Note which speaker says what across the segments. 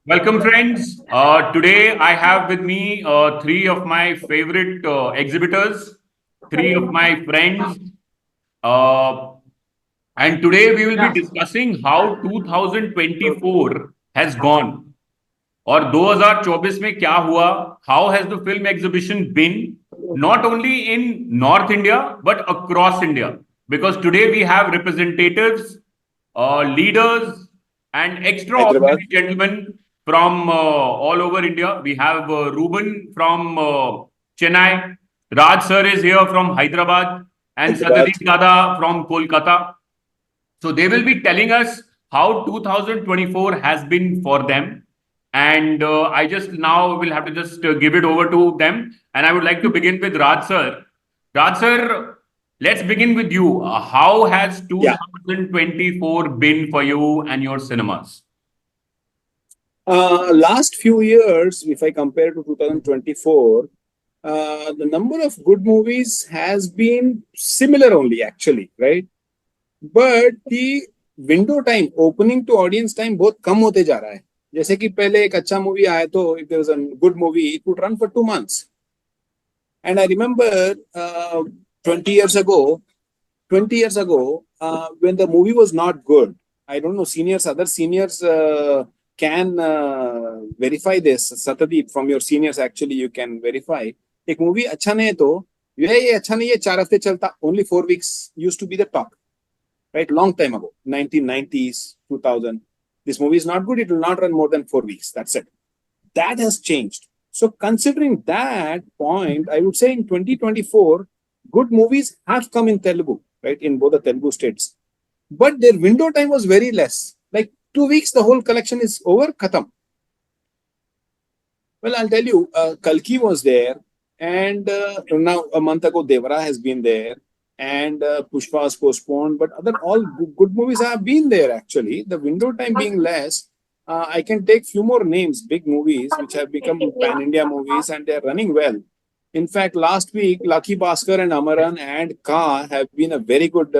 Speaker 1: Welcome, friends. Today I have with me three of my favorite exhibitors, three of my friends, uh, and today we will be discussing how 2024 has gone. और 2024 में क्या हुआ? How has the film exhibition been? Not only in North India but across India. Because today we have representatives, leaders, and
Speaker 2: Hyderabad.
Speaker 1: extraordinary gentlemen from all over India. We have Ruben from Chennai. Raj sir is here from Hyderabad, and
Speaker 2: Hyderabad.
Speaker 1: Satyadeep Dada from Kolkata. So they will be telling us how 2024 has been for them. And I just now will have to just give it over to them. And I would like to begin with Raj sir. Raj sir, let's begin with you. How has
Speaker 2: Yeah.
Speaker 1: 2024 been for you and your cinemas?
Speaker 2: Last few years, if I compare to 2024, the number of good movies has been similar only, actually, right? But the window time, opening to audience time, बहुत कम होते जा रहा है. जैसे कि पहले एक अच्छा मूवी आया तो if there was a good movie, it would run for 2 months. And I remember 20 years ago, when the movie was not good, I don't know, other seniors can verify this. Satyadeep, from your seniors, actually, you can verify. एक movie अच्छा नहीं है तो ये अच्छा नहीं है 4 हफ्ते चलता. Only 4 weeks used to be the talk, right? Long time ago, 1990s, 2000. This movie is not good. It will not run more than 4 weeks. That's it. That has changed. So considering that point, I would say in 2024, good movies have come in Telugu, right? In both the Telugu states. But their window time was very less. Like 2 weeks, the whole collection is over, khatam. Well, I'll tell you, Kalki was there, and now a month ago, Devara has been there, and Pushpa was postponed, but other all good movies have been there actually. The window time being less, I can take few more names, big movies which have become pan-India movies, and they're running well. In fact, last week, Lucky Bhaskar and Amaran and Ka have been a very good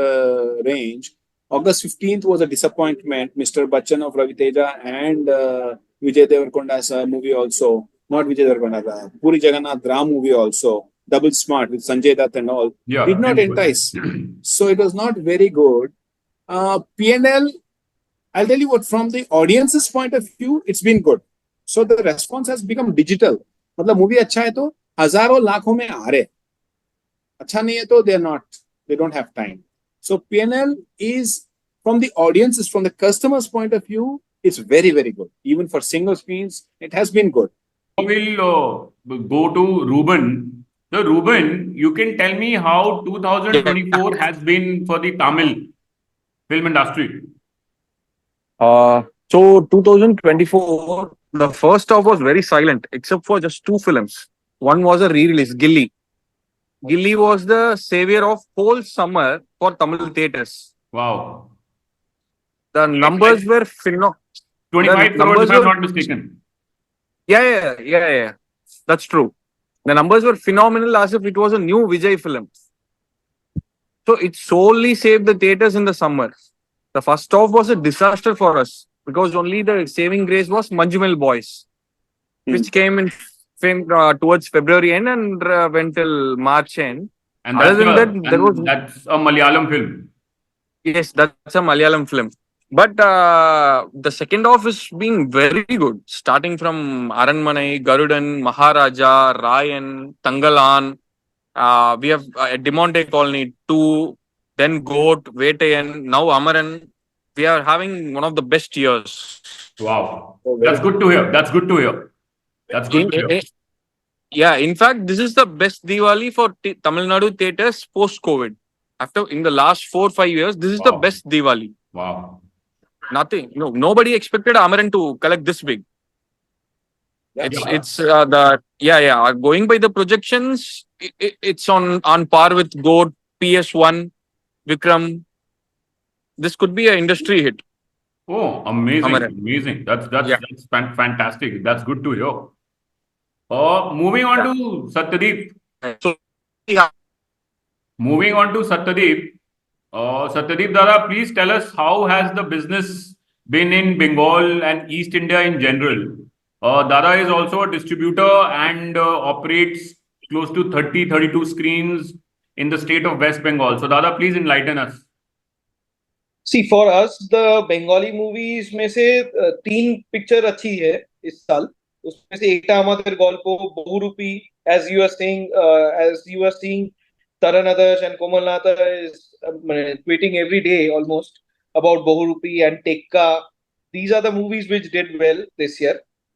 Speaker 2: range. August 15th was a disappointment. Mr. Bachchan of Ravi Teja and Vijay Devarkonda's movie also. Not Vijay Devarkonda, Puri Jagannath Ram movie also. Double Smart with Sanjay Dutt and all.
Speaker 1: Yeah,
Speaker 2: Did not entice. So it was not very good. PNL, I'll tell you what, from the audience's point of view, it's been good. So the response has become digital. मतलब movie अच्छा है तो हजारों लाखों में आ रहे. अच्छा नहीं है तो they don't have time. So PNL is from the audiences, from the customer's point of view, it's very, very good. Even for single screens, it has been good.
Speaker 1: We'll go to Ruben. So, Ruben, you can tell me how 2024 has been for the Tamil film industry.
Speaker 3: So 2024, the first half was very silent, except for just two films. One was a re-release, Gilly. Gilly was the savior of whole summer for Tamil theatres.
Speaker 1: Wow.
Speaker 3: The numbers were
Speaker 1: 25 crores, if I'm not mistaken.
Speaker 3: Yeah. That's true. The numbers were phenomenal, as if it was a new Vijay film. So it solely saved the theatres in the summer. The first half was a disaster for us because only the saving grace was Manjumal Boys, which came in towards February end and went till March end.
Speaker 1: And
Speaker 3: Other than that, there was
Speaker 1: that's a Malayalam film.
Speaker 3: yes, that's a Malayalam film. But the second half is being very good, starting from Aranmanai, Garudan, Maharaja, Rayan, Tangalan. We have Demonte Colony 2, then Goat, Vetayan, now Amaran. We are having one of the best years.
Speaker 1: Wow. That's good to hear. That's good to hear. That's good to hear.
Speaker 3: Yeah, in fact, this is the best Diwali for Tamil Nadu theatres post-COVID. In the last 4-5 years, this is the best Diwali.
Speaker 1: Wow.
Speaker 3: Nobody expected Amaran to collect this big. It's going by the projections, it's on par with Goat, PS1, Vikram. This could be an industry hit.
Speaker 1: Oh, amazing.
Speaker 3: Amaran.
Speaker 1: Amazing. That's fantastic. That's good to hear. Moving on to Satyadeep. Satyadeep Dada, please tell us how has the business been in Bengal and East India in general. Dada is also a distributor and operates close to 32 screens in the state of West Bengal. So, Dada, please enlighten us.
Speaker 4: See for us the Bengali movies में से तीन picture अच्छी है इस साल उसमें से एक আমাদের গল্প বহুরূপী as you are saying as you are seeing Taran Adarsh and Komal Nata is tweeting every day almost about Bohurupi and Tekka. These are the movies which did well this year,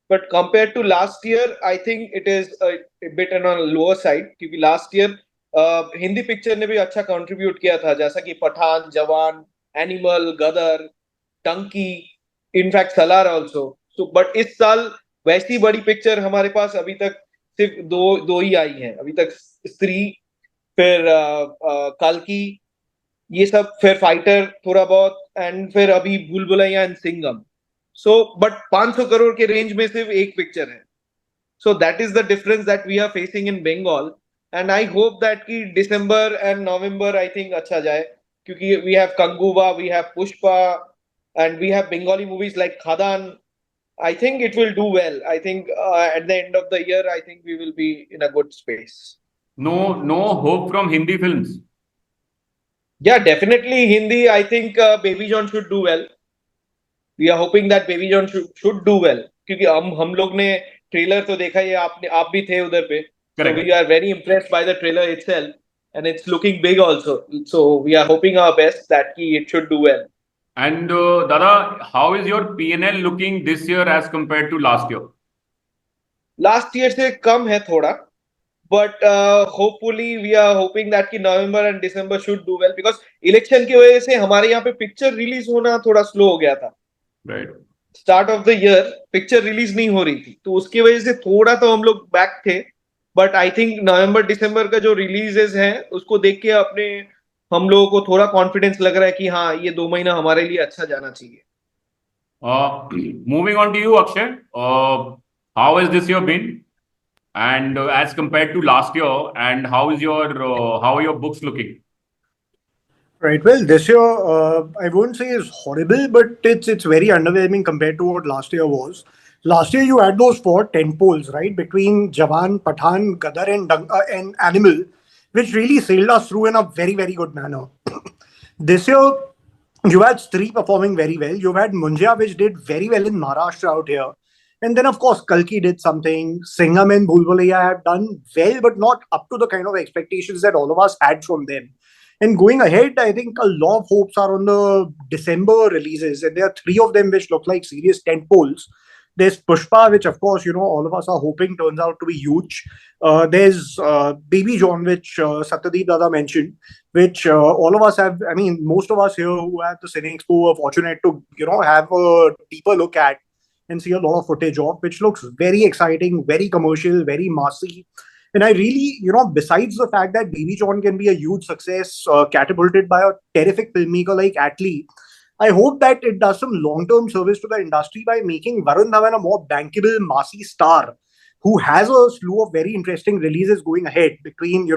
Speaker 4: but compared to last year I think it is a bit on a lower side क्योंकि last year Hindi picture ने भी अच्छा contribute किया था जैसा कि पठान जवान animal गदर टंकी in fact Salaar also so but इस साल वैसी बड़ी पिक्चर हमारे पास अभी तक सिर्फ दो ही आई हैं अभी तक स्त्री फिर कल्कि ये सब फिर फाइटर थोड़ा बहुत एंड फिर अभी Bhool Bhulaiyaa and Singham so but 500 crore के रेंज में सिर्फ एक पिक्चर है so that is the difference that we are facing in Bengal and I hope that कि December and November I think अच्छा जाए क्योंकि we have Kanguva, we have Pushpa, and we have Bengali movies like Khadan. I think it will do well. I think at the end of the year, I think we will be in a good space.
Speaker 1: No hope from Hindi films.
Speaker 4: Yeah, definitely Hindi. I think Baby John should do well. We are hoping that Baby John should do well. क्योंकि हम लोग ने trailer तो देखा ही आप भी थे उधर पे. So we are very impressed by the trailer itself. And it's looking big also. So we are hoping our best that it should do well.
Speaker 1: And Dada, how is your P&L looking this year as compared to last year?
Speaker 4: Last year से कम है थोड़ा, but hopefully we are hoping that कि November and December should do well because election की वजह से हमारे यहाँ पे picture release होना थोड़ा slow हो गया था.
Speaker 1: Right.
Speaker 4: Start of the year picture release नहीं हो रही थी, तो उसकी वजह से थोड़ा तो हम लोग back थे. बट आई थिंक नवंबर दिसंबर का जो रिलीजेस हैं उसको देख के अपने हम लोगों को थोड़ा कॉन्फिडेंस लग रहा है कि हाँ ये 2 महीना हमारे लिए अच्छा जाना चाहिए.
Speaker 1: Moving on to you, Akshay. How has this year been? And as compared to last year, and how are your books looking?
Speaker 5: Right. Well, this year I won't say is horrible, but it's very underwhelming compared to what last year was. Last year, you had those 4 tentpoles, right, between Jawan, Pathan, Gadar, and Animal, which really sailed us through in a very, very good manner. This year, you had Stree performing very well. You had Munjya, which did very well in Maharashtra out here. And then, of course, Kalki did something. Singham and Bhul Bhulaiya have done well, but not up to the kind of expectations that all of us had from them. And going ahead, I think a lot of hopes are on the December releases. And there are 3 of them which look like serious tentpoles. There's Pushpa, which of course, all of us are hoping turns out to be huge. There's Baby John, which Satyadeep Dada mentioned, which all of us have, I mean, most of us here who at the Cine Expo are fortunate to, have a deeper look at and see a lot of footage of, which looks very exciting, very commercial, very massy. And I really, besides the fact that Baby John can be a huge success, catapulted by a terrific filmmaker like Atlee, I hope that it does some long-term service to the industry by making Varun Dhawan a more bankable, massy star who has a slew of very interesting releases going ahead between,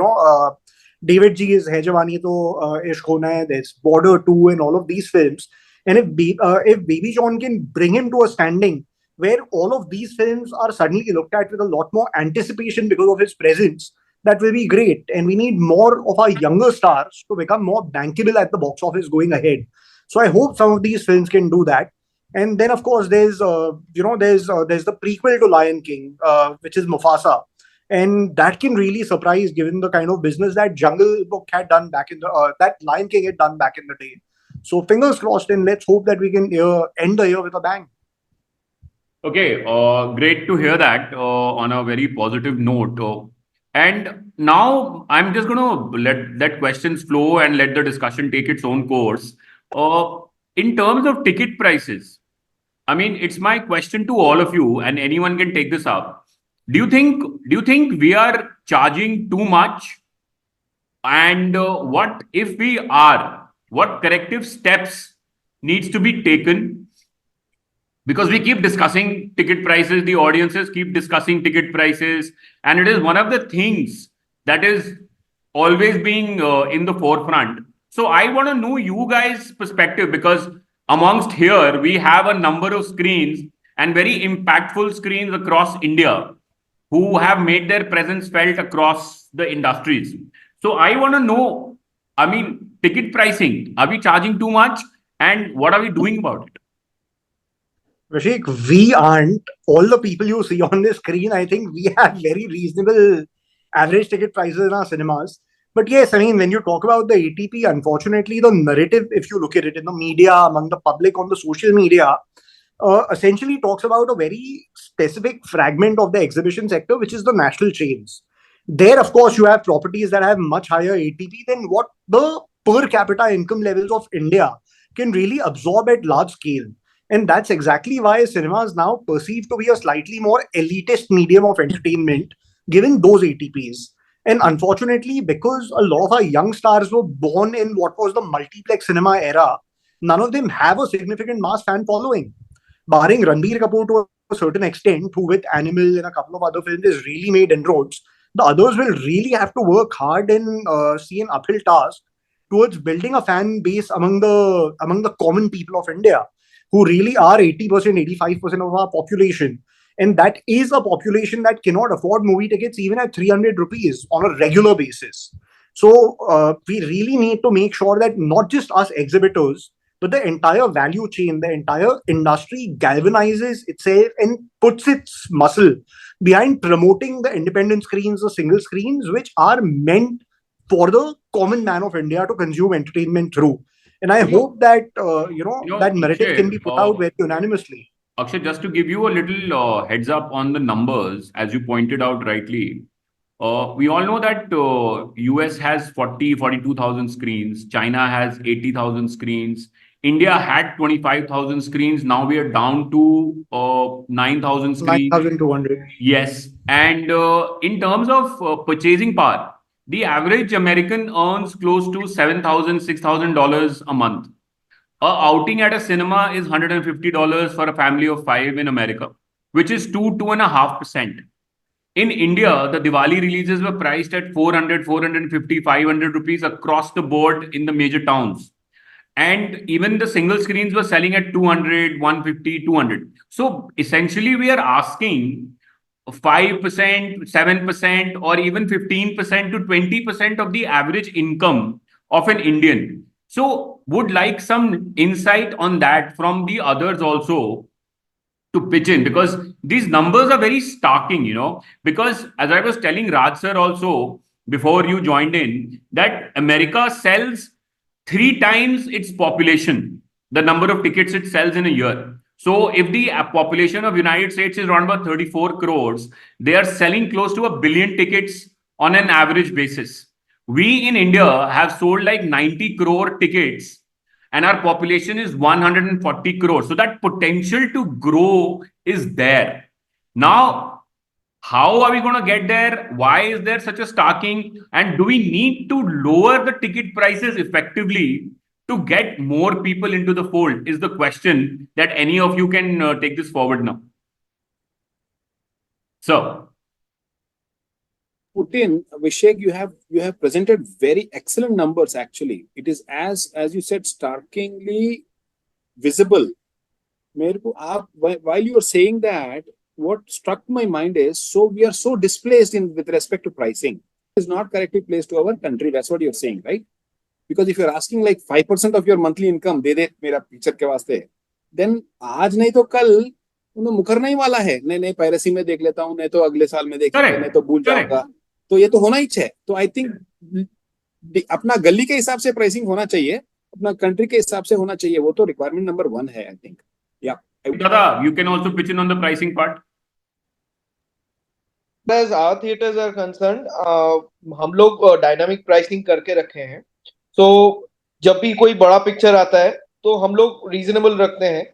Speaker 5: David G's Hai Jawani To Ishq Hona Hai, there's Border 2 and all of these films. And if Baby John can bring him to a standing where all of these films are suddenly looked at with a lot more anticipation because of his presence, that will be great. And we need more of our younger stars to become more bankable at the box office going ahead. So I hope some of these films can do that. And then, of course, there's the prequel to Lion King, which is Mufasa. And that can really surprise given the kind of business that Jungle Book had done back in that Lion King had done back in the day. So fingers crossed, and let's hope that we can end the year with a bang.
Speaker 1: Okay, great to hear that on a very positive note. And now I'm just going to let questions flow and let the discussion take its own course. In terms of ticket prices, I mean, it's my question to all of you, and anyone can take this up. Do you think we are charging too much? And what if we are? What corrective steps needs to be taken? Because we keep discussing ticket prices, the audiences keep discussing ticket prices, and it is one of the things that is always being in the forefront. So I want to know you guys' perspective, because amongst here, we have a number of screens and very impactful screens across India who have made their presence felt across the industries. So I want to know, I mean, ticket pricing, are we charging too much? And what are we doing about it?
Speaker 5: Rashik, we aren't. All the people you see on the screen, I think we have very reasonable average ticket prices in our cinemas. But yes, I mean, when you talk about the ATP, unfortunately, the narrative, if you look at it in the media, among the public, on the social media, essentially talks about a very specific fragment of the exhibition sector, which is the national chains. There, of course, you have properties that have much higher ATP than what the per capita income levels of India can really absorb at large scale. And that's exactly why cinema is now perceived to be a slightly more elitist medium of entertainment, given those ATPs. And unfortunately, because a lot of our young stars were born in what was the multiplex cinema era, none of them have a significant mass fan following. Barring Ranbir Kapoor to a certain extent, who with Animal and a couple of other films has really made inroads, the others will really have to work hard and see an uphill task towards building a fan base among the common people of India, who really are 80%, 85% of our population. And that is a population that cannot afford movie tickets even at 300 rupees on a regular basis. So we really need to make sure that not just us exhibitors, but the entire value chain, the entire industry galvanizes itself and puts its muscle behind promoting the independent screens, the single screens, which are meant for the common man of India to consume entertainment through. And I hope that that narrative can be put out very unanimously.
Speaker 1: Akshay, just to give you a little heads up on the numbers, as you pointed out rightly, we all know that US has 42,000 screens, China has 80,000 screens, India had 25,000 screens. Now we are down to 9,000 screens.
Speaker 5: 9,200.
Speaker 1: Yes. And in terms of purchasing power, the average American earns close to $7,000, $6,000 a month. A outing at a cinema is $150 for a family of five in America, which is 2.5%. In India, the Diwali releases were priced at 400, 450, 500 rupees across the board in the major towns. And even the single screens were selling at 200, 150, 200. So essentially, we are asking 5%, 7%, or even 15% to 20% of the average income of an Indian. So would like some insight on that from the others also to pitch in, because these numbers are very starking, because as I was telling Raj sir also before you joined in, that America sells 3 times its population, the number of tickets it sells in a year. So if the population of United States is around about 34 crores, they are selling close to 1 billion tickets on an average basis. We in India have sold like 90 crore tickets and our population is 140 crores. So that potential to grow is there. Now, how are we going to get there? Why is there such a starking? And do we need to lower the ticket prices effectively to get more people into the fold? Is the question that any of you can take this forward now. So,
Speaker 2: Putin, Abhishek, you have presented very excellent numbers. Actually, it is as you said, starkingly visible. While you are saying that, what struck my mind is, so we are so displaced in with respect to pricing. It is not correctly placed to our country. That's what you're saying, right? Because if you're asking like 5% of your monthly income, दे दे मेरा picture के वास्ते, then आज नहीं तो कल उन्हें मुकरना ही वाला है. नहीं पायरेसी में देख लेता हूँ, नहीं तो अगले साल में देख लेता, नहीं तो भूल जाऊंगा. तो ये तो होना ही है. तो आई थिंक अपना गली के हिसाब से प्राइसिंग होना चाहिए, अपना कंट्री के हिसाब से होना चाहिए. वो तो रिक्वायरमेंट नंबर 1 है, आई थिंक. या
Speaker 1: Dada, you can also pitch in on the pricing part.
Speaker 4: As our theaters are concerned, हम लोग डायनामिक प्राइसिंग करके रखे हैं. So जब भी कोई बड़ा पिक्चर आता है तो हम लोग रीजनेबल रखते हैं,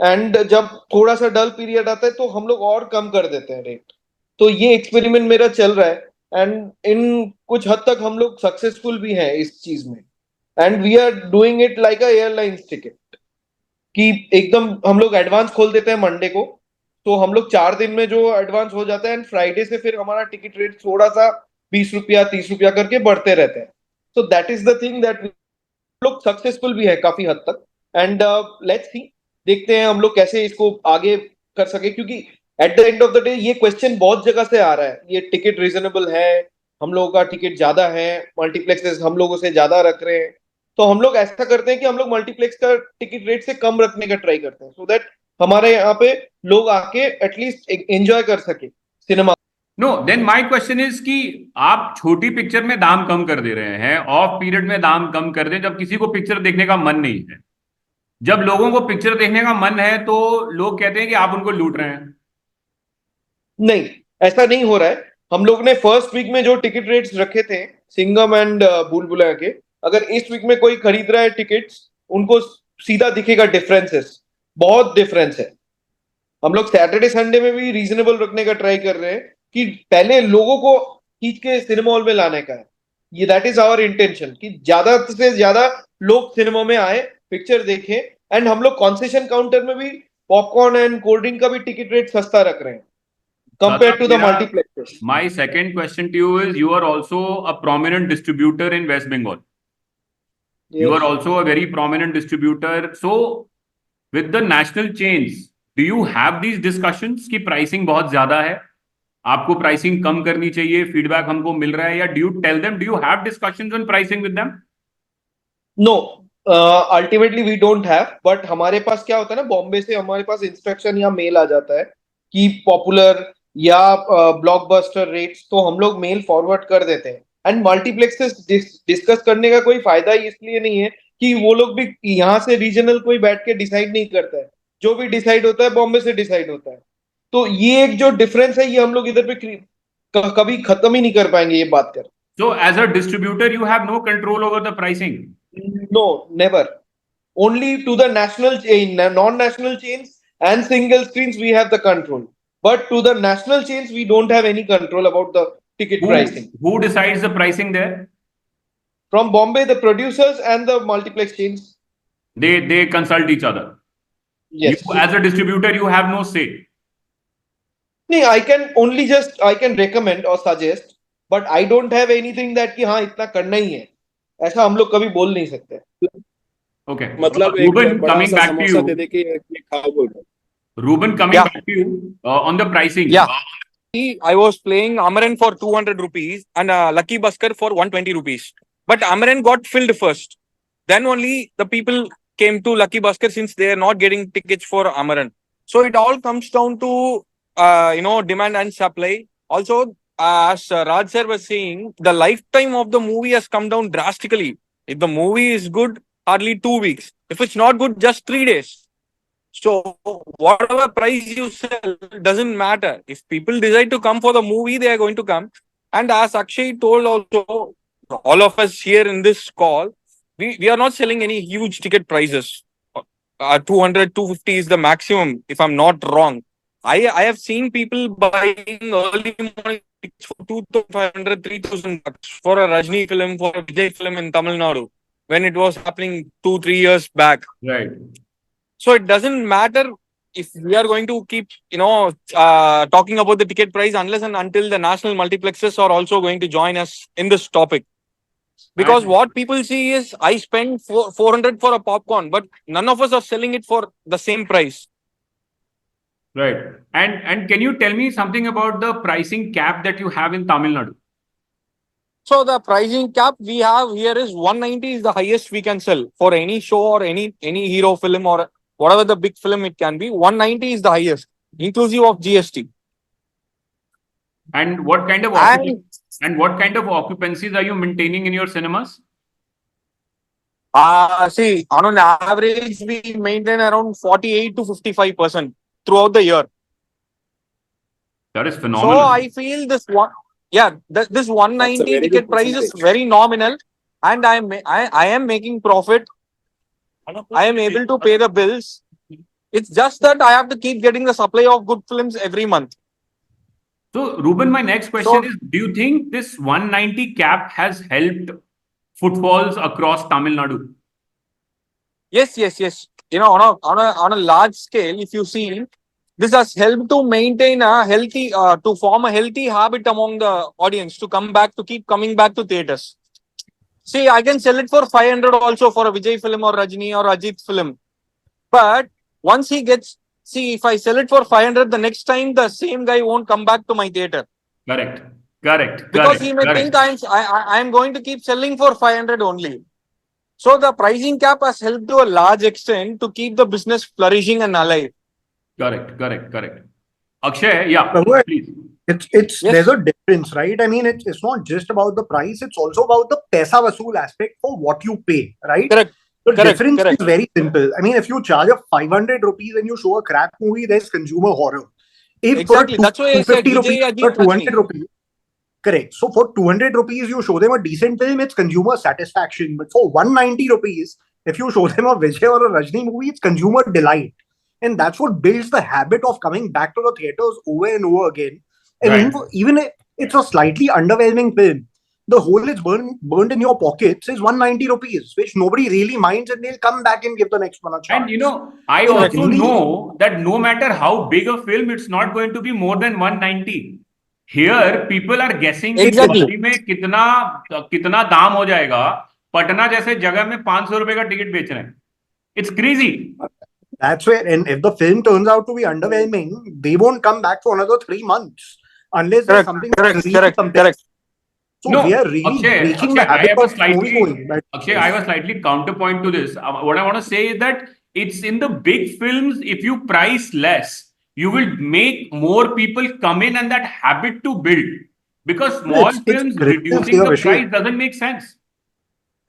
Speaker 4: एंड जब थोड़ा सा डल पीरियड आता है तो हम लोग और कम कर देते हैं रेट. तो ये एक्सपेरिमेंट मेरा चल रहा है, एंड इन कुछ हद तक हम लोग सक्सेसफुल भी हैं इस चीज में. And we are doing it like a airlines ticket, कि एकदम हम लोग एडवांस खोल देते हैं मंडे को, तो हम लोग 4 दिन में जो एडवांस हो जाता है, एंड फ्राइडे से फिर हमारा टिकट रेट थोड़ा सा 20 रुपया 30 रुपया करके बढ़ते रहते हैं. सो that is the thing that लोग सक्सेसफुल भी है काफी हद तक. एंड लेट्स सी, देखते हैं हम लोग कैसे इसको आगे कर सके, क्योंकि at the end of the day ये क्वेश्चन बहुत जगह से आ रहा है, ये टिकट रीजनेबल है, हम लोगों का टिकट ज्यादा है, मल्टीप्लेक्सेस हम लोगों से ज्यादा रख रहे हैं, तो हम लोग ऐसा करते हैं कि हम लोग मल्टीप्लेक्स का टिकट रेट से कम रखने का ट्राई करते हैं, सो दैट हमारे यहाँ पे लोग आके एटलीस्ट एंजॉय कर सके cinema.
Speaker 1: No, then my question is कि आप छोटी पिक्चर में दाम कम कर दे रहे हैं, ऑफ पीरियड में दाम कम कर दें, जब किसी को पिक्चर देखने का मन नहीं है। जब लोगों को पिक्चर देखने का मन है तो लोग कहते हैं कि आप उनको लूट रहे हैं।
Speaker 4: नहीं, ऐसा नहीं हो रहा है। हम लोग ने फर्स्ट वीक में जो टिकट रेट्स रखे थे सिंघम एंड भूल भुलैया के, अगर इस वीक में कोई खरीद रहा है टिकट्स, उनको सीधा दिखेगा डिफरेंसेस, बहुत डिफरेंस है। हम लोग सैटरडे संडे में भी रीजनेबल रखने का ट्राई कर रहे हैं कि पहले लोगों को खींच के सिनेमा हॉल में लाने का है, ये दैट इज आवर इंटेंशन कि ज्यादा से ज्यादा लोग सिनेमा में आए, पिक्चर देखें। एंड हम लोग कॉन्सेशन काउंटर में भी पॉपकॉर्न एंड कोल्ड ड्रिंक का भी टिकट रेट सस्ता रख रहे हैं compared to the multiplexes.
Speaker 1: My second question to you is, you are also a prominent distributor in West Bengal. You are
Speaker 4: Yes.
Speaker 1: also a very prominent distributor. So, with the national chains, do you have these discussions कि pricing बहुत ज्यादा है, आपको pricing कम करनी चाहिए, feedback हमको मिल रहा है, या do you tell them, do you have discussions on pricing with them?
Speaker 4: No, ultimately we don't have, but हमारे पास क्या होता है ना, बॉम्बे से हमारे पास इंस्ट्रक्शन या मेल आ जाता है कि पॉपुलर या ब्लॉकबस्टर रेट्स, तो हम लोग मेल फॉरवर्ड कर देते हैं। एंड मल्टीप्लेक्सेस डिस्कस करने का कोई फायदा ही इसलिए नहीं है कि वो लोग भी यहाँ से रीजनल कोई बैठ के डिसाइड नहीं करता है, जो भी डिसाइड होता है बॉम्बे से डिसाइड होता है। तो ये एक जो डिफरेंस है, ये हम लोग इधर पे कभी खत्म ही नहीं कर पाएंगे ये बात कर।
Speaker 1: So, as a distributor, you have no control over the pricing.
Speaker 4: No, never. Only to the national chain, non-national chains and single screens we have the control. But to the national chains, we don't have any control about the ticket pricing.
Speaker 1: Who decides the pricing there?
Speaker 4: From Bombay, the producers and the multiplex chains.
Speaker 1: They consult each other.
Speaker 4: Yes.
Speaker 1: You, as a distributor, you have no say.
Speaker 4: No, I can only just I can recommend or suggest, but I don't have anything that कि हाँ इतना करना ही है, ऐसा हम लोग कभी बोल नहीं सकते।
Speaker 1: Okay.
Speaker 2: मतलब एक
Speaker 1: Ruben,
Speaker 2: बड़ा
Speaker 1: coming
Speaker 2: सा
Speaker 1: back to
Speaker 2: समोसा
Speaker 1: you.
Speaker 2: दे दे के ये खाओ बोल रहे हैं।
Speaker 1: Ruben, coming
Speaker 3: Yeah.
Speaker 1: back to you on the pricing.
Speaker 3: Yeah. I was playing Amaran for 200 rupees and Lucky Busker for 120 rupees. But Amaran got filled first. Then only the people came to Lucky Busker since they are not getting tickets for Amaran. So it all comes down to demand and supply. Also, as Raj sir was saying, the lifetime of the movie has come down drastically. If the movie is good, hardly 2 weeks. If it's not good, just 3 days. So whatever price you sell doesn't matter. If people decide to come for the movie, they are going to come. And as Akshay told also, all of us here in this call, we are not selling any huge ticket prices. 200, 250 is the maximum, if I'm not wrong. I have seen people buying early morning tickets for 2,500, 3,000 bucks for a Rajni film, for a Vijay film in Tamil Nadu, when it was happening 2-3 years back.
Speaker 1: Right.
Speaker 3: So it doesn't matter if we are going to keep, talking about the ticket price unless and until the national multiplexes are also going to join us in this topic. Because what people see is I spend 400 for a popcorn, but none of us are selling it for the same price.
Speaker 1: Right. And can you tell me something about the pricing cap that you have in Tamil Nadu?
Speaker 3: So the pricing cap we have here is 190 is the highest we can sell for any show or any hero film or whatever the big film it can be. 190 is the highest, inclusive of GST.
Speaker 1: And what kind of occupancies are you maintaining in your cinemas?
Speaker 3: See, on an average, we maintain around 48 to 55% throughout the year.
Speaker 1: That is phenomenal.
Speaker 3: So I feel this 190
Speaker 2: very
Speaker 3: ticket
Speaker 2: good
Speaker 3: price is
Speaker 2: percentage.
Speaker 3: very nominal, and I am making profit. I am able to pay the bills. It's just that I have to keep getting the supply of good films every month.
Speaker 1: So, Ruben, my next question is, do you think this 190 cap has helped footfalls across Tamil Nadu?
Speaker 3: Yes. On a large scale, if you see, this has helped to maintain a healthy, to form a healthy habit among the audience to keep coming back to theaters. See, I can sell it for 500 also for a Vijay film or Rajini or Ajit film. But once he gets, see, if I sell it for 500, the next time the same guy won't come back to my theater
Speaker 1: Correct. Correct.
Speaker 3: because
Speaker 1: Correct.
Speaker 3: he may think
Speaker 1: Correct.
Speaker 3: I'm going to keep selling for 500 only. So the pricing cap has helped to a large extent to keep the business flourishing and alive.
Speaker 1: Correct. Correct. Correct. Akshay, yeah,
Speaker 5: Prabhu,
Speaker 1: please.
Speaker 5: it's
Speaker 3: Yes,
Speaker 5: there's a difference, right? I mean, it's not just about the price; it's also about the paisa vasool aspect for what you pay, right?
Speaker 3: correct,
Speaker 5: The
Speaker 3: correct,
Speaker 5: difference
Speaker 3: correct.
Speaker 5: is very simple. I mean, if you charge a 500 rupees and you show a crap movie, there's consumer horror. If for
Speaker 3: Exactly. That's why I said
Speaker 5: 250 rupees
Speaker 3: Vijay
Speaker 5: or
Speaker 3: Ajit
Speaker 5: 200
Speaker 3: Rajni.
Speaker 5: rupees, correct. So for 200 rupees, you show them a decent film, it's consumer satisfaction. But for 190 rupees, if you show them a Vijay or a Rajni movie, it's consumer delight. And that's what builds the habit of coming back to the theaters over and over again. And
Speaker 1: Right.
Speaker 5: even if it's a slightly underwhelming film, the hole is burned in your pockets is 190 rupees, which nobody really minds, and they'll come back and give the next one a
Speaker 1: And
Speaker 5: chance.
Speaker 1: I
Speaker 5: So
Speaker 3: Correct.
Speaker 1: also
Speaker 5: Hindi,
Speaker 1: know that no matter how big a film, it's not going to be more than 190. Here, people are guessing कि
Speaker 3: Exactly.
Speaker 1: Diwali में कितना कितना दाम हो जाएगा. पटना जैसे जगह में 500 रुपए का टिकट बेच रहे हैं. It's crazy.
Speaker 5: that's where, and if the film turns out to be underwhelming, they won't come back for another 3 months unless there's
Speaker 3: Correct,
Speaker 5: something
Speaker 3: correct,
Speaker 5: that's really
Speaker 3: correct,
Speaker 5: compelling.
Speaker 3: correct.
Speaker 5: So we
Speaker 1: No,
Speaker 5: are really breaking
Speaker 1: Akshay,
Speaker 5: the habit of movie going.
Speaker 1: I have a slightly counterpoint to this. What I want to say is that it's in the big films, if you price less, you will make more people come in and that habit to build. Because small
Speaker 5: It's
Speaker 1: films
Speaker 5: crystal
Speaker 1: reducing
Speaker 5: clear,
Speaker 1: the
Speaker 5: Vishal.
Speaker 1: price doesn't make sense.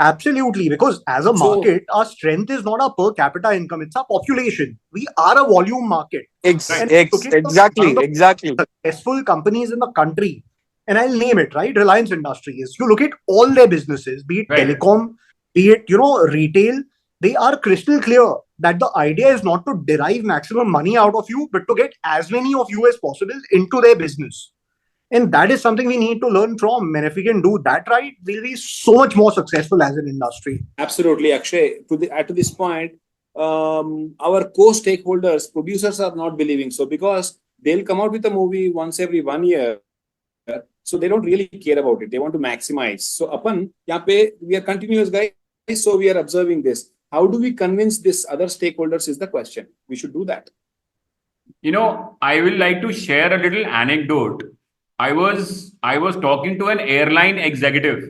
Speaker 5: Absolutely, because as a
Speaker 2: So
Speaker 5: market, our strength is not our per capita income; it's our population. We are a volume market,
Speaker 1: Right.
Speaker 5: and looking at one of
Speaker 3: Exactly,
Speaker 5: the
Speaker 3: exactly.
Speaker 5: successful companies in the country, and I'll name it, right? Reliance Industries. You look at all their businesses, be it
Speaker 1: Right.
Speaker 5: telecom, be it retail. They are crystal clear that the idea is not to derive maximum money out of you, but to get as many of you as possible into their business. And that is something we need to learn from. And if we can do that right, we'll be so much more successful as an industry.
Speaker 2: absolutely, Akshay. To this point, our co-stakeholders, producers, are not believing so because they'll come out with a movie once every 1 year, so they don't really care about it. They want to maximize. So, upon यहाँ पे we are continuous guys. So we are observing this. How do we convince this other stakeholders is the question. We should do that.
Speaker 1: I will like to share a little anecdote. I was talking to an airline executive.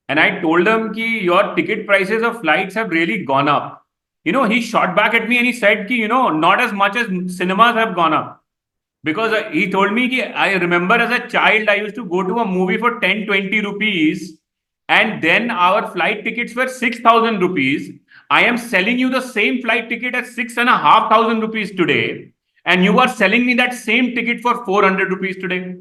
Speaker 1: And I told him ki your ticket prices of flights have really gone up. He shot back at me and he said ki, not as much as cinemas have gone up. Because he told me ki I remember as a child, I used to go to a movie for 10, 20 rupees. And then our flight tickets were 6,000 rupees. I am selling you the same flight ticket at 6,500 rupees today. And you are selling me that same ticket for 400 rupees today.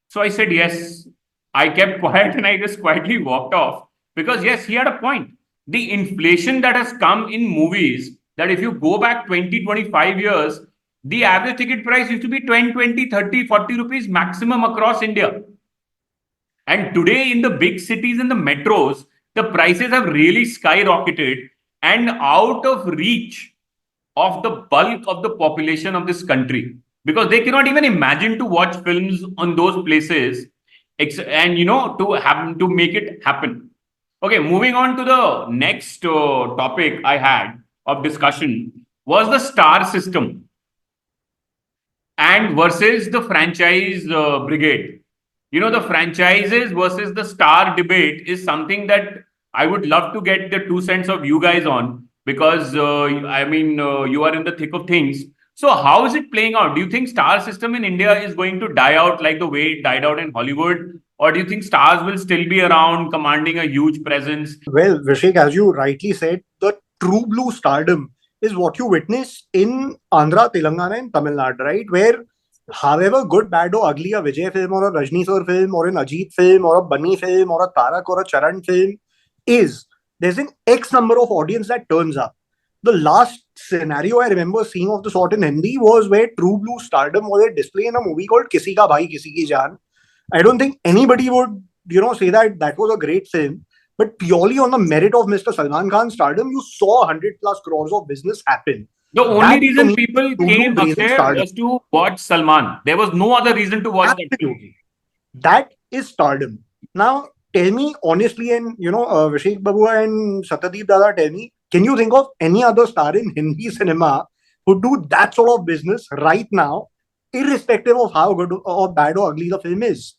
Speaker 1: So I said, yes. I kept quiet and I just quietly walked off because, yes, he had a point. The inflation that has come in movies, that if you go back 20, 25 years, the average ticket price used to be 10, 20, 30, 40 rupees maximum across India. And today, in the big cities and the metros, the prices have really skyrocketed and out of reach of the bulk of the population of this country because they cannot even imagine to watch films on those places and to make it happen. Okay, moving on to the next topic I had of discussion was the star system and versus the franchise brigade. The franchises versus the star debate is something that I would love to get the 2 cents of you guys on because you are in the thick of things. So how is it playing out? Do you think star system in India is going to die out like the way it died out in Hollywood? Or do you think stars will still be around commanding a huge presence?
Speaker 5: Well, Vishek, as you rightly said, the true blue stardom is what you witness in Andhra, Telangana, and Tamil Nadu, right? Where, however good, bad, or ugly a Vijay film or a Rajni Sir film or an Ajit film or a Bunny film or a Tarak or a Charan film is, there's an X number of audience that turns up. The last scenario I remember seeing of the sort in Hindi was where true blue stardom was a display in a movie called Kisi Ka Bhai Kisi Ki Jaan. I don't think anybody would, say that that was a great film. But purely on the merit of Mr. Salman Khan's stardom, you saw 100 plus crores of business happen.
Speaker 1: The only
Speaker 5: That to
Speaker 1: reason
Speaker 5: me,
Speaker 1: people
Speaker 5: true blue
Speaker 1: came
Speaker 5: brazen
Speaker 1: Akshay
Speaker 5: stardom.
Speaker 1: was to watch Salman. There was no other reason to watch that.
Speaker 5: Absolutely. That is stardom. Now, tell me honestly, and Vishek Babu and Satyadeep Dada, tell me, Can you think of any other star in Hindi cinema who do that sort of business right now, irrespective of how good or bad or ugly the film is?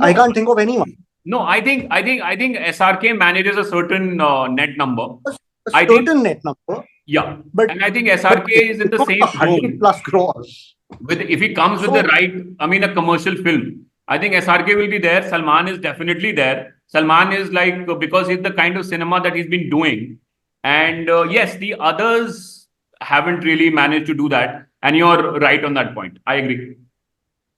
Speaker 5: I
Speaker 1: No,
Speaker 5: can't think of anyone.
Speaker 1: no, I think SRK manages a certain net number.
Speaker 5: A
Speaker 1: I think,
Speaker 5: certain net number,
Speaker 1: yeah,
Speaker 5: but
Speaker 1: and I think
Speaker 5: but
Speaker 1: SRK is in
Speaker 5: it's
Speaker 1: the
Speaker 5: not
Speaker 1: same
Speaker 5: 100
Speaker 1: zone
Speaker 5: plus crores.
Speaker 1: with if he comes with the
Speaker 5: So
Speaker 1: right, I mean, a commercial film. I think SRK will be there. Salman is definitely there. Salman is like because it's the kind of cinema that he's been doing, and yes, the others haven't really managed to do that. And you're right on that point. I agree.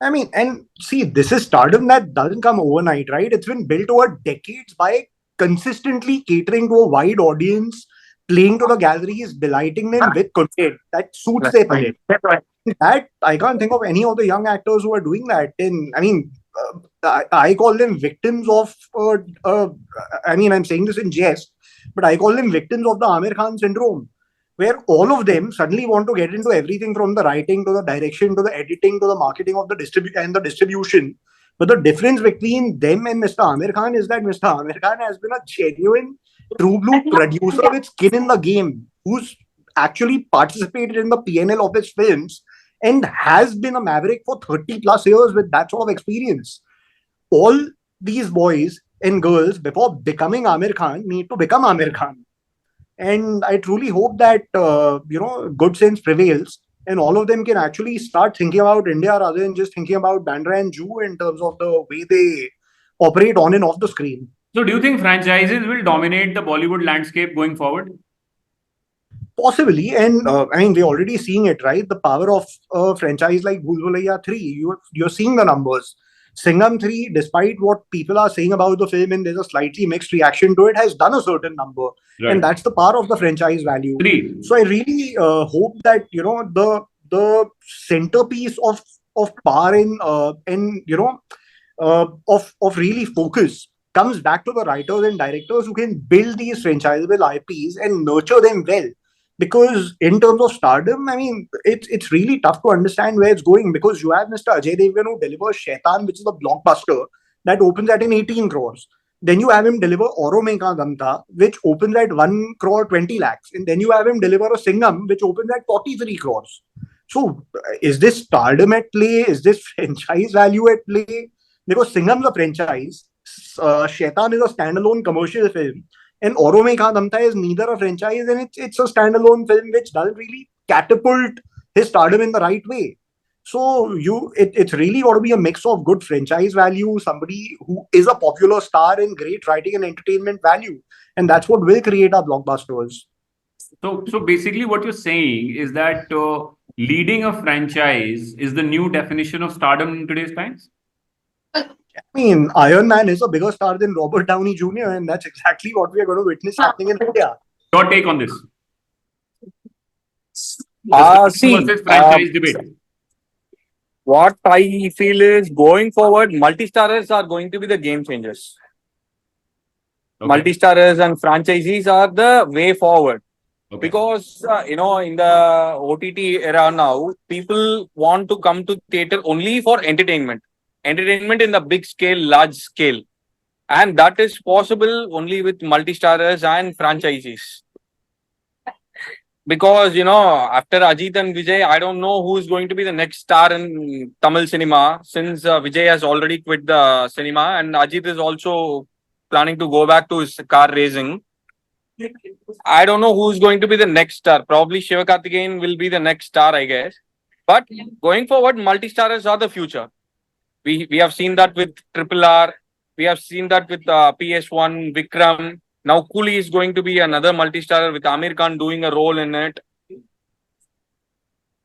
Speaker 5: I mean, and see, this is stardom that doesn't come overnight, right? It's been built over decades by consistently catering to a wide audience, playing to the galleries, delighting them with content that suits their palate. That I can't think of any of the young actors who are doing that. And I mean, I call them victims of. I mean, I'm saying this in jest, but I call them victims of the Amir Khan syndrome, where all of them suddenly want to get into everything from the writing to the direction to the editing to the marketing of the distribution. But the difference between them and Mr. Amir Khan is that Mr. Amir Khan has been a genuine, true blue producer with skin in the game, who's actually participated in the PNL of his films and has been a maverick for 30 plus years with that sort of experience. All these boys and girls, before becoming Amir Khan, need to become Amir Khan. And I truly hope that good sense prevails, and all of them can actually start thinking about India rather than just thinking about Bandra and Jew in terms of the way they operate on and off the screen.
Speaker 1: So, do you think franchises will dominate the Bollywood landscape going forward?
Speaker 5: Possibly, and I mean, we're already seeing it, right? The power of a franchise like Bhool Bhulaiya 3. You're seeing the numbers. Singham 3, despite what people are saying about the film, and there's a slightly mixed reaction to it, has done a certain number.
Speaker 1: Right.
Speaker 5: And that's the power of the franchise value.
Speaker 1: Three.
Speaker 5: So I really hope that the centerpiece of power of really focus comes back to the writers and directors who can build these franchisable IPs and nurture them well. Because in terms of stardom, I mean, it's really tough to understand where it's going, because you have Mr. Ajay Devgan who delivers Shaitan, which is a blockbuster that opens at an 18 crores. Then you have him deliver Auro Mein Ka Dam Tha, which opens at 1 crore 20 lakhs. And then you have him deliver a Singham, which opens at 43 crores. So is this stardom at play? Is this franchise value at play? Because Singham's a franchise. Shaitan is a standalone commercial film. And Auro Mein Ka Dam Tha is neither a franchise, and it's a standalone film which doesn't really catapult his stardom in the right way. So it's really got to be a mix of good franchise value, somebody who is a popular star, and great writing and entertainment value, and that's what will create our blockbusters.
Speaker 1: So basically, what you're saying is that leading a franchise is the new definition of stardom in today's times.
Speaker 5: I mean, Iron Man is a bigger star than Robert Downey Jr., and that's exactly what we are going to witness happening in India.
Speaker 1: Your take on this?
Speaker 3: See,
Speaker 1: versus franchise debate.
Speaker 3: What I feel is going forward, multi-starrers are going to be the game changers.
Speaker 1: Okay.
Speaker 3: Multi-starrers and franchisees are the way forward.
Speaker 1: Okay.
Speaker 3: Because, in the OTT era now, people want to come to theater only for entertainment. Entertainment in the big scale, large scale. And that is possible only with multi-starrers and franchisees. Because, after Ajit and Vijay, I don't know who is going to be the next star in Tamil cinema, since Vijay has already quit the cinema and Ajit is also planning to go back to his car racing. I don't know who's going to be the next star. Probably Sivakarthikeyan will be the next star, I guess. But going forward, multi-starrers are the future. We have seen that with Triple R. We have seen that with PS1, Vikram. Now Coolie is going to be another multi-starrer with Amir Khan doing a role in it.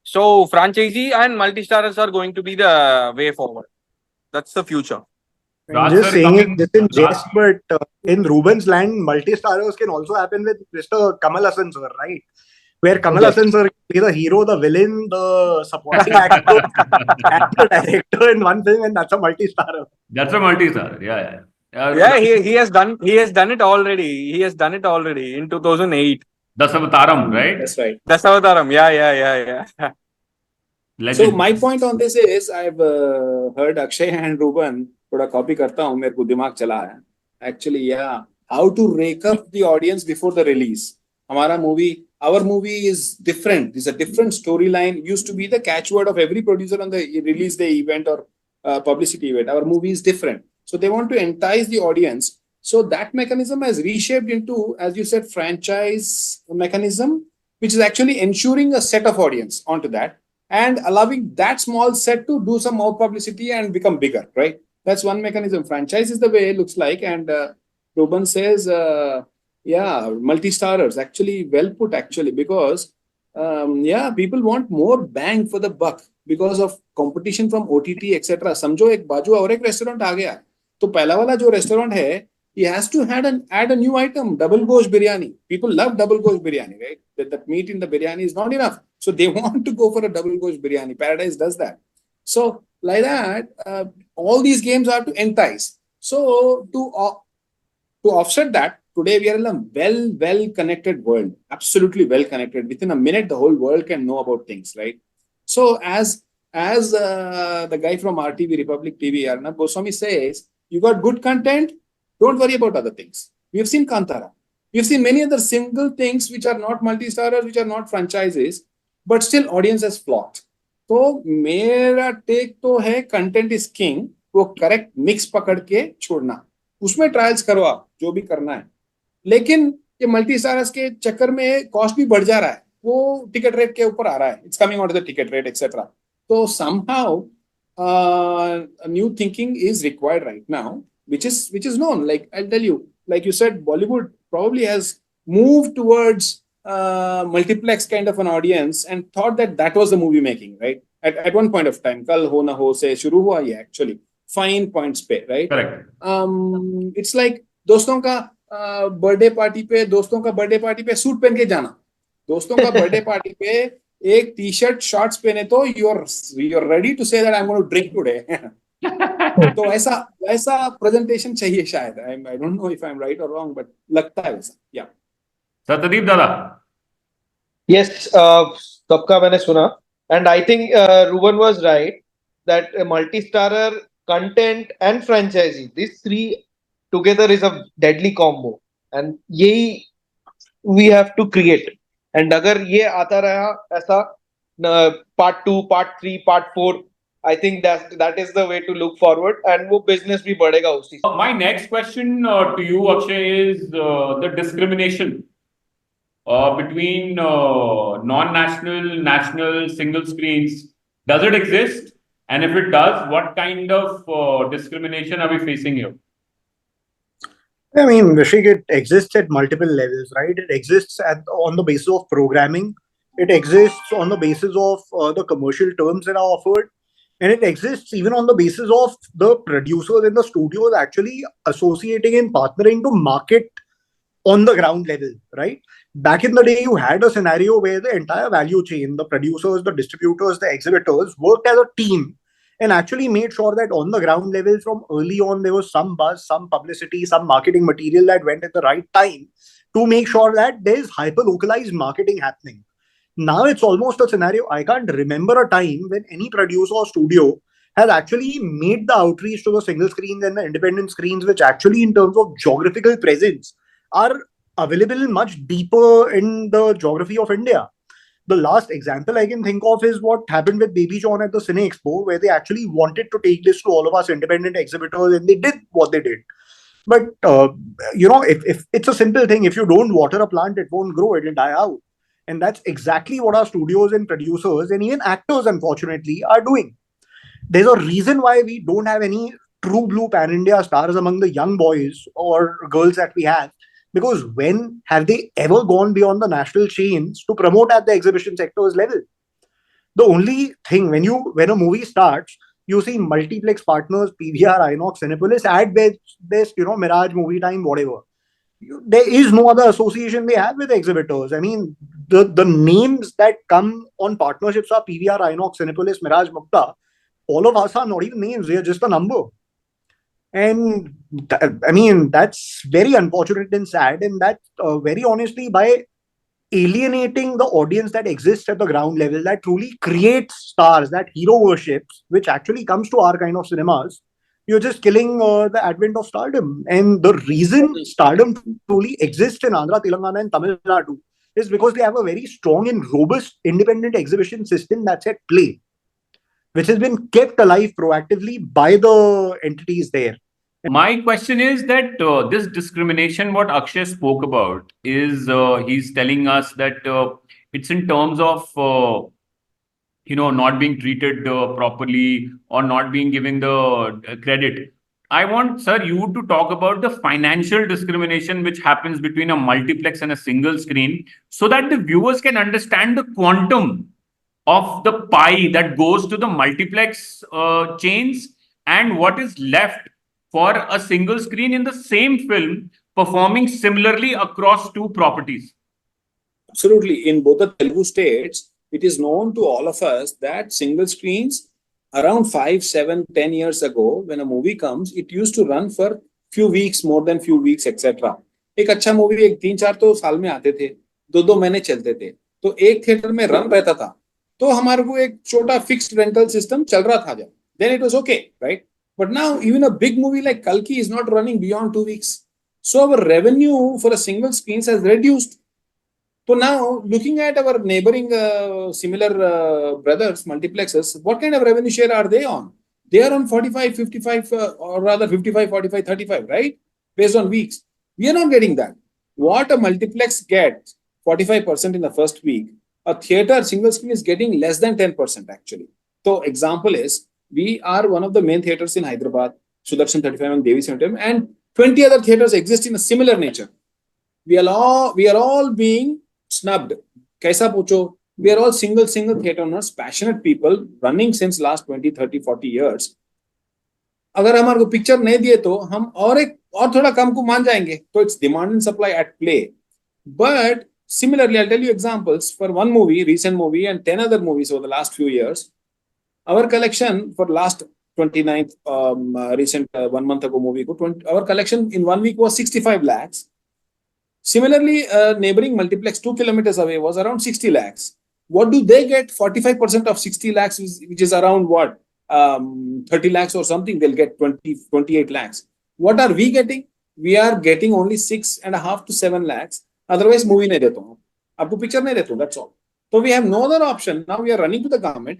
Speaker 3: So franchisee and multi-starrers are going to be the way forward. That's the future.
Speaker 5: I'm just saying it just in jest, but in Ruben's land, multi-starrers can also happen with Mr. Kamal Hassan sir, right? Where Kamal Hassan sir play the hero, the villain, the supporting actor, and the director in one film, and that's a multi-starrer.
Speaker 1: That's a multi-star. Yeah.
Speaker 3: He has done it already. He has done it already in 2008.
Speaker 1: Dasavataram, right?
Speaker 2: That's right.
Speaker 3: Dasavataram. Yeah.
Speaker 2: So my point on this is, I've heard Akshay and Ruben, थोड़ा copy करता हूँ, मेरे को दिमाग चला है. Actually, yeah, how to rake up the audience before the release. our movie is different. It's a different storyline. Used to be the catchword of every producer on the release day event or publicity event. Our movie is different. So they want to entice the audience. So that mechanism has reshaped into, as you said, franchise mechanism, which is actually ensuring a set of audience onto that and allowing that small set to do some more publicity and become bigger, right? That's one mechanism. Franchise is the way it looks like. And Ruben says, yeah, multi-starers, actually well put, actually, because yeah, people want more bang for the buck because of competition from OTT, etc. समझो एक बाजू और एक restaurant आ गया तो पहला वाला जो रेस्टोरेंट है he has to add a new item, double gosh biryani. People love double gosh biryani, right? That meat in the biryani is not enough. So they want to go for a double gosh biryani. Paradise does that. So like that, all these games are to entice. So to offset that, today we are in a well connected world, absolutely well connected. Within a minute, the whole world can know about things, right? So as the guy from RTV Republic TV, Arnab Goswami says, you got good content, don't worry about other things. We have seen Kantara. We have seen many other single things which are not multi-starers, which are not franchises, but still audience has flocked. तो मेरा take तो है content is king, वो correct mix पकड़ के छोड़ना, उसमें trials करो आप जो भी करना है, लेकिन ये मल्टी स्टारर्स के चक्कर में कॉस्ट भी बढ़ जा रहा है, वो टिकट रेट के ऊपर आ रहा है, it's coming out of the ticket rate etcetera. तो somehow new thinking is required right now, which is known. Like I'll tell you, like you said, Bollywood probably has moved towards multiplex kind of an audience and thought that was the movie making, right? At one point of time, kal ho na ho se shuru hua ye actually fine points pe, right?
Speaker 1: Correct.
Speaker 2: It's like दोस्तों का birthday party पे suit पहन के जाना, दोस्तों का birthday party पे एक टी शर्ट शॉर्ट्स पहने तो you're ready to say that I'm going to drink today. तो ऐसा प्रेजेंटेशन चाहिए शायद. I don't know if I'm right or wrong, but लगता है वैसा. Yeah.
Speaker 1: Satyadeep Dada.
Speaker 4: Yes, सबका मैंने सुना, and I think Ruben was right that multi-starrer, content and franchisee, these three together is a deadly combo, and यही we have to create. And अगर ये आता रहा ऐसा part 2, part 3, part 4, I think that is the way to look forward, and वो business भी बढ़ेगा उसी से.
Speaker 1: My next question to you, Akshay, is the discrimination between non-national, national, single screens. Does it exist? And if it does, what kind of discrimination are we facing here?
Speaker 5: I mean, Vishik, it exists at multiple levels, right? It exists on the basis of programming. It exists on the basis of the commercial terms that are offered. And it exists even on the basis of the producers in the studios actually associating and partnering to market on the ground level, right? Back in the day, you had a scenario where the entire value chain, the producers, the distributors, the exhibitors worked as a team and actually made sure that on the ground level from early on, there was some buzz, some publicity, some marketing material that went at the right time to make sure that there's hyper-localized marketing happening. Now it's almost a scenario. I can't remember a time when any producer or studio has actually made the outreach to the single screens and the independent screens, which actually in terms of geographical presence are available much deeper in the geography of India. The last example I can think of is what happened with Baby John at the Cine Expo, where they actually wanted to take this to all of us independent exhibitors, and they did what they did. But, if it's a simple thing, if you don't water a plant, it won't grow, it will die out. And that's exactly what our studios and producers and even actors, unfortunately, are doing. There's a reason why we don't have any true blue pan-India stars among the young boys or girls that we have. Because when have they ever gone beyond the national chains to promote at the exhibition sector's level? The only thing, when a movie starts, you see multiplex partners, PVR, Inox, Cinepolis, ad-based, Mirage, Movie Time, whatever. There is no other association they have with exhibitors. I mean, the names that come on partnerships are PVR, Inox, Cinepolis, Mirage, Mukta. All of us are not even names. They are just a number. And that's very unfortunate and sad. And that very honestly, by alienating the audience that exists at the ground level, that truly creates stars, that hero worships, which actually comes to our kind of cinemas, you're just killing the advent of stardom. And the reason stardom truly exists in Andhra, Telangana, and Tamil Nadu is because they have a very strong and robust independent exhibition system that's at play, which has been kept alive proactively by the entities there.
Speaker 1: My question is that this discrimination, what Akshay spoke about, is he's telling us that it's in terms of not being treated properly or not being given the credit. I want, sir, you to talk about the financial discrimination which happens between a multiplex and a single screen, so that the viewers can understand the quantum of the pie that goes to the multiplex chains and what is left for a single screen in the same film performing similarly across two properties.
Speaker 2: Absolutely. In both the Telugu states, it is known to all of us that single screens around 5, 7, 10 years ago, when a movie comes, it used to run for few weeks, more than few weeks, etc. एक अच्छा movie एक 3-4 तो साल में आते थे, 2-2 महीने चलते थे, तो एक थिएटर में रन रहता था, तो हमारे को एक छोटा फिक्स्ड रेंटल सिस्टम चल रहा था जब, then it was okay, right? But now even a big movie like Kalki is not running beyond 2 weeks. So our revenue for a single screens has reduced. So now, looking at our neighboring similar brothers, multiplexes, what kind of revenue share are they on? They are on 45, 55, or rather 55, 45, 35, right? Based on weeks. We are not getting that. What a multiplex gets, 45% in the first week, a theater single screen is getting less than 10% actually. So example is, we are one of the main theaters in Hyderabad, Sudarshan 35 and Devi 75, and 20 other theaters exist in a similar nature. We are all being snubbed. Kaisa pucho? We are all single theater owners, passionate people running since last 20, 30, 40 years. अगर हमारे को picture नहीं दिए तो हम और थोड़ा कम को मान जाएंगे. So it's demand and supply at play. But similarly, I'll tell you examples for one movie, recent movie, and 10 other movies over the last few years. Our collection for last 29th recent 1 month ago movie, our collection in 1 week was 65 lakhs. Similarly, neighboring multiplex 2 kilometers away was around 60 lakhs. What do they get? 45% of 60 lakhs, which is around what? 30 lakhs or something. They'll get 28 lakhs. What are we getting? We are getting only 6.5 to 7 lakhs. Otherwise, movie nahi deta hu. Aapko picture nahi deta hu. That's all. So we have no other option. Now we are running to the government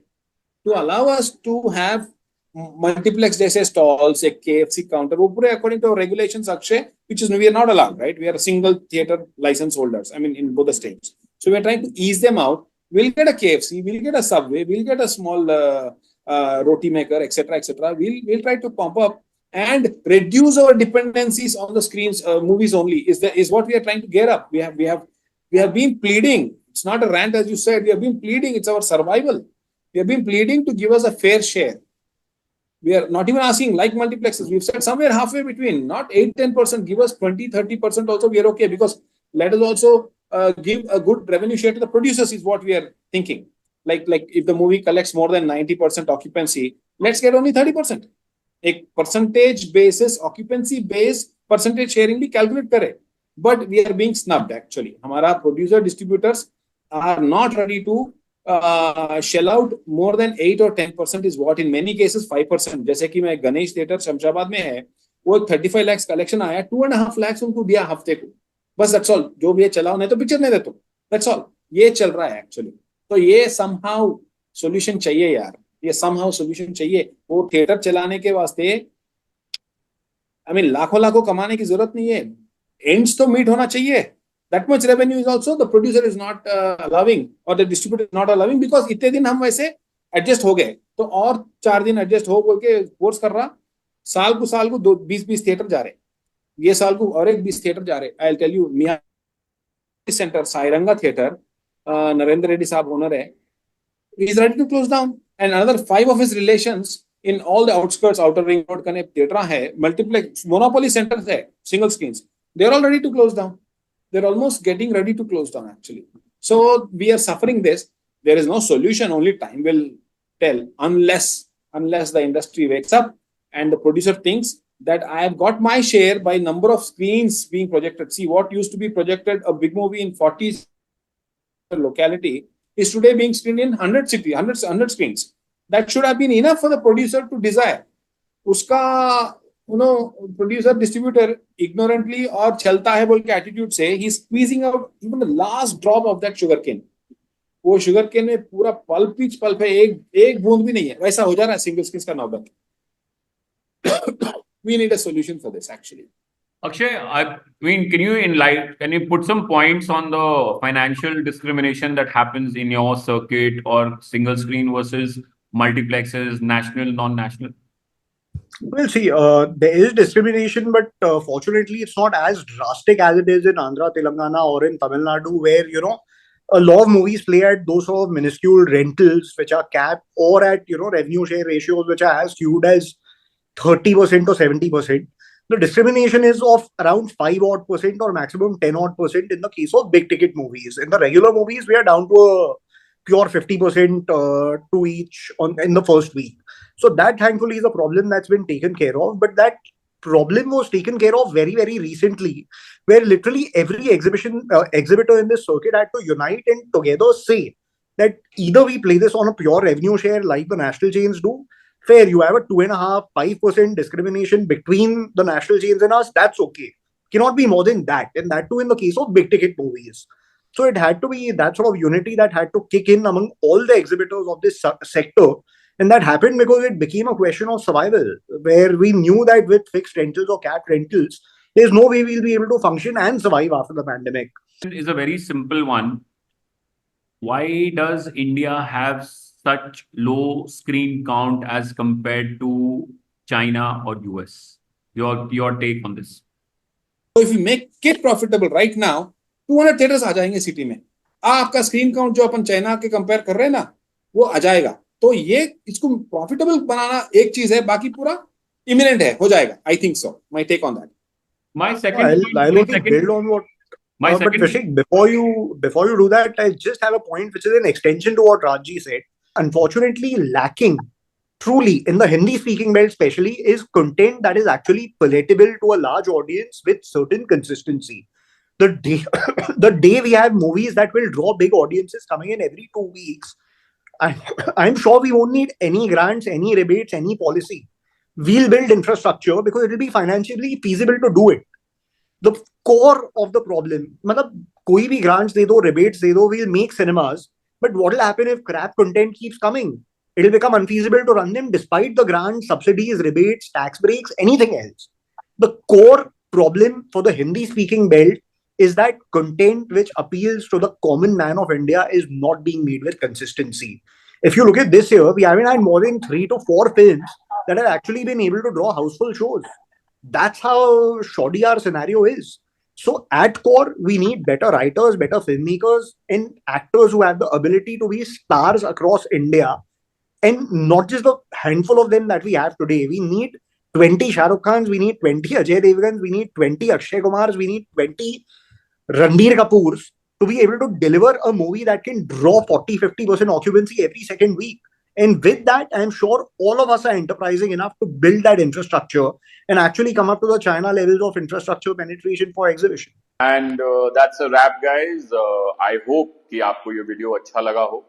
Speaker 2: to allow us to have multiplex जैसे stalls, एक KFC counter, वो पूरे according to our regulations, Akshay, which is we are not allowed, right? We are a single theater license holders. I mean, in both the states. So we are trying to ease them out. We'll get a KFC, we'll get a Subway, we'll get a small roti maker, etc., etc. We'll try to pump up and reduce our dependencies on the screens, movies only. Is what we are trying to gear up. We have been pleading. It's not a rant, as you said. We have been pleading. It's our survival. We have been pleading to give us a fair share. We are not even asking like multiplexes. We've said somewhere halfway between, not 8-10%, give us 20-30% also, we are okay, because let us also give a good revenue share to the producers is what we are thinking. Like if the movie collects more than 90% occupancy, let's get only 30%. A percentage basis, occupancy based percentage sharing be calculate kare. But we are being snubbed actually. Hamara producer distributors are not ready to shell out more than 8 or 10% is what in many cases 5%. जैसे कि मैं Ganesh theatre Shamshabad में है, वो 35 lakhs collection आया, 2.5 lakhs उनको दिया हफ्ते को, बस that's all. जो भी ये चलाओ, नहीं तो पिक्चर नहीं देते, that's all. ये चल रहा है एक्चुअली. तो ये somehow solution चाहिए यार, ये somehow solution चाहिए. वो थिएटर चलाने के वास्ते I mean लाखों कमाने की जरूरत नहीं है, ends तो मीट होना चाहिए. That much revenue is also the producer is not allowing or the distributor is not allowing, because इतने दिन हम वैसे adjust हो गए, तो और 4 दिन adjust हो बोल के force कर रहा, साल को 20 थिएटर जा रहे, ये साल को और एक 20 थिएटर जा रहे. I'll tell you, मियां सेंटर साइरंगा थिएटर, नरेंद्र रेड्डी साहब ओनर है, he is ready to close down, and another 5 of his relations in all the outskirts, outer ring road कने थिएटर है, multiplex monopoly centers है, single screens, they are all ready to close down. They're almost getting ready to close down actually. So we are suffering this. There is no solution. Only time will tell, unless the industry wakes up and the producer thinks that I have got my share by number of screens being projected. See, what used to be projected, a big movie in 40 locality is today being screened in 100 city, 100 screens. That should have been enough for the producer to desire. Uska producer distributor ignorantly और चलता है बोल के attitude से ही squeezing out even the last drop of that sugar cane. वो sugar केन में पूरा पल्प ही पल्प है, एक बूंद भी नहीं है. वैसा हो जा रहा है सिंगल स्क्रीन का नौबत. We need a solution for this actually.
Speaker 1: Akshay, I mean, can you put some points on the financial discrimination that happens in your circuit or single screen versus multiplexes, national, non-national?
Speaker 5: Well, see, there is discrimination, but fortunately, it's not as drastic as it is in Andhra, Telangana, or in Tamil Nadu, where a lot of movies play at those sort of minuscule rentals, which are capped, or at revenue share ratios, which are as skewed as 30% or 70%. The discrimination is of around 5 odd percent or maximum 10 odd percent in the case of big ticket movies. In the regular movies, we are down to a pure 50% to each in the first week. So that thankfully is a problem that's been taken care of. But that problem was taken care of very, very recently, where literally every exhibitor in this circuit had to unite and together say that either we play this on a pure revenue share like the national chains do. Fair, you have a 2.5%, 5% discrimination between the national chains and us. That's okay. Cannot be more than that. And that too in the case of big ticket movies. So it had to be that sort of unity that had to kick in among all the exhibitors of this sector. And that happened because it became a question of survival, where we knew that with fixed rentals or capped rentals, there's no way we'll be able to function and survive after the pandemic.
Speaker 1: Is a very simple one. Why does India have such low screen count as compared to China or US? Your take on this?
Speaker 2: So if we make it profitable right now, 200 theatres आ जाएंगे city में. आपका screen count जो अपन China के compare कर रहे हैं ना, वो आ जाएगा. तो ये इसको प्रॉफिटेबल बनाना एक चीज है, बाकी पूरा इमिनेंट है, हो जाएगा. I think so. My take on that.
Speaker 1: My second
Speaker 5: I'll only build on what. But Vishik, before you do that, I just have a point which is an extension to what Rajji said. Unfortunately, lacking truly in the Hindi-speaking belt, especially, is content that is actually palatable to a large audience with certain consistency. The day, the day we have movies that will draw big audiences coming in every 2 weeks, I'm sure we won't need any grants, any rebates, any policy. We'll build infrastructure because it will be financially feasible to do it. The core of the problem, मतलब कोई भी grants दे दो, rebates दे दो, we'll make cinemas. But what will happen if crap content keeps coming? It will become unfeasible to run them despite the grants, subsidies, rebates, tax breaks, anything else. The core problem for the Hindi-speaking belt is that content which appeals to the common man of India is not being made with consistency. If you look at this year, we haven't had more than 3 to 4 films that have actually been able to draw houseful shows. That's how shoddy our scenario is. So at core, we need better writers, better filmmakers, and actors who have the ability to be stars across India. And not just the handful of them that we have today. We need 20 Shah Rukh Khans, we need 20 Ajay Devgans, we need 20 Akshay Kumars, we need 20 Ranbir Kapoors to be able to deliver a movie that can draw 40-50% occupancy every second week. And with that, I'm sure all of us are enterprising enough to build that infrastructure and actually come up to the China levels of infrastructure penetration for exhibition.
Speaker 6: And that's a wrap, guys. I hope कि आपको ये video अच्छा लगा हो.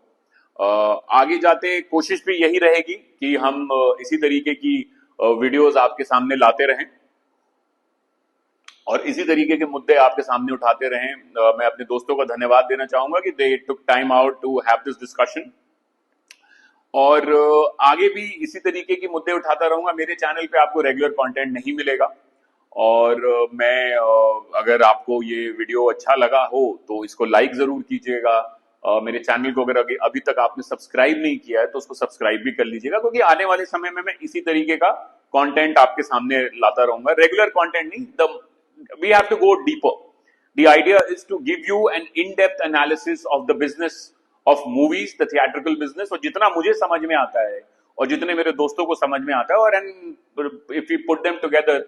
Speaker 6: आगे जाते कोशिश भी यही रहेगी कि हम इसी तरीके की वीडियोस आपके सामने लाते रहें और इसी तरीके के मुद्दे आपके सामने उठाते रहें. मैं अपने दोस्तों का धन्यवाद देना चाहूंगा कि they took time out to have this discussion. और आगे भी इसी तरीके के मुद्दे उठाता रहूंगा. मेरे चैनल पे आपको रेगुलर कंटेंट नहीं मिलेगा और मैं अगर आपको ये वीडियो अच्छा लगा हो तो इसको लाइक जरूर कीजिएगा. मेरे चैनल को अगर अभी तक आपने सब्सक्राइब नहीं किया है तो उसको सब्सक्राइब भी कर लीजिएगा, क्योंकि आने वाले समय में मैं इसी तरीके का कंटेंट आपके सामने लाता रहूंगा. रेगुलर कंटेंट नहीं, we have to go deeper. The idea is to give you an in-depth analysis of the business of movies, the theatrical business, और जितना मुझे समझ में आता है और जितने मेरे दोस्तों को समझ में आता है, और and if we put them together,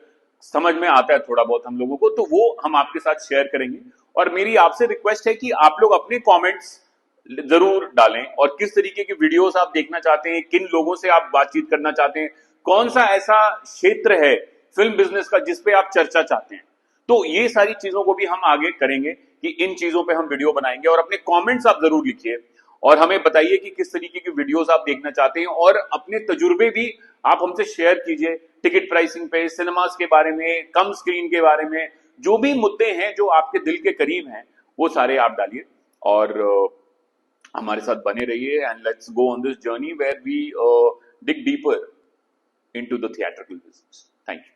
Speaker 6: समझ में आता है थोड़ा बहुत हम लोगों को, तो वो हम आपके साथ शेयर करेंगे. और मेरी आपसे रिक्वेस्ट है कि आप लोग अपने कमेंट्स जरूर डालें और किस तरीके की वीडियोस आप देखना चाहते हैं, किन लोगों से आप बातचीत करना चाहते हैं, कौन सा ऐसा क्षेत्र है फिल्म बिजनेस का जिसपे आप चर्चा चाहते हैं. तो ये सारी चीजों को भी हम आगे करेंगे कि इन चीजों पे हम वीडियो बनाएंगे और अपने कमेंट्स आप जरूर लिखिए. और हमें बताइए कि किस तरीके की वीडियोस आप देखना चाहते हैं, और अपने तजुर्बे भी आप हमसे शेयर कीजिए। टिकट प्राइसिंग पे, सिनेमास के बारे में, कम स्क्रीन के बारे में, जो भी मुद्दे हैं जो आपके दिल के करीब हैं, वो सारे आप डालिए और हमारे साथ बने रहिए। And let's go on this journey where we dig deeper into the theatrical business. Thank you.